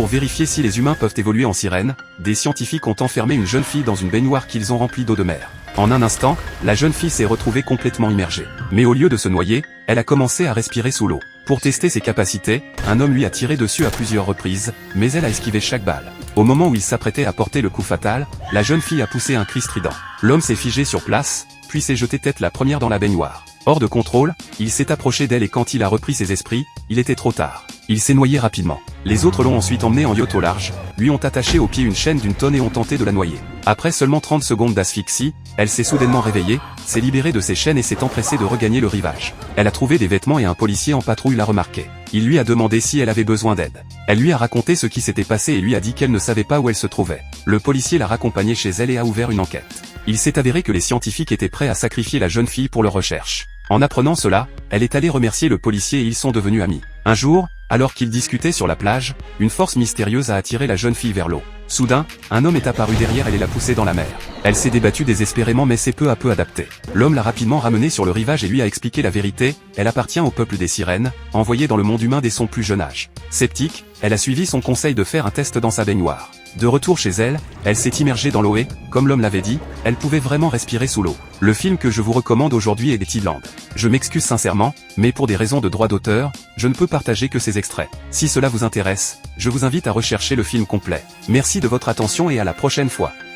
Pour vérifier si les humains peuvent évoluer en sirène, des scientifiques ont enfermé une jeune fille dans une baignoire qu'ils ont remplie d'eau de mer. En un instant, la jeune fille s'est retrouvée complètement immergée. Mais au lieu de se noyer, elle a commencé à respirer sous l'eau. Pour tester ses capacités, un homme lui a tiré dessus à plusieurs reprises, mais elle a esquivé chaque balle. Au moment où il s'apprêtait à porter le coup fatal, la jeune fille a poussé un cri strident. L'homme s'est figé sur place, puis s'est jeté tête la première dans la baignoire. Hors de contrôle, il s'est approché d'elle et quand il a repris ses esprits, il était trop tard. Il s'est noyé rapidement. Les autres l'ont ensuite emmené en yacht au large, lui ont attaché au pied une chaîne d'une tonne et ont tenté de la noyer. Après seulement 30 secondes d'asphyxie, elle s'est soudainement réveillée, s'est libérée de ses chaînes et s'est empressée de regagner le rivage. Elle a trouvé des vêtements et un policier en patrouille l'a remarqué. Il lui a demandé si elle avait besoin d'aide. Elle lui a raconté ce qui s'était passé et lui a dit qu'elle ne savait pas où elle se trouvait. Le policier l'a raccompagnée chez elle et a ouvert une enquête. Il s'est avéré que les scientifiques étaient prêts à sacrifier la jeune fille pour leur recherche. En apprenant cela, elle est allée remercier le policier et ils sont devenus amis. Un jour, alors qu'ils discutaient sur la plage, une force mystérieuse a attiré la jeune fille vers l'eau. Soudain, un homme est apparu derrière elle et l'a poussée dans la mer. Elle s'est débattue désespérément mais s'est peu à peu adaptée. L'homme l'a rapidement ramenée sur le rivage et lui a expliqué la vérité, elle appartient au peuple des sirènes, envoyé dans le monde humain dès son plus jeune âge. Sceptique, elle a suivi son conseil de faire un test dans sa baignoire. De retour chez elle, elle s'est immergée dans l'eau et, comme l'homme l'avait dit, elle pouvait vraiment respirer sous l'eau. Le film que je vous recommande aujourd'hui est Deadland. Je m'excuse sincèrement, mais pour des raisons de droit d'auteur, je ne peux partager que ces extraits. Si cela vous intéresse, je vous invite à rechercher le film complet. Merci de votre attention et à la prochaine fois.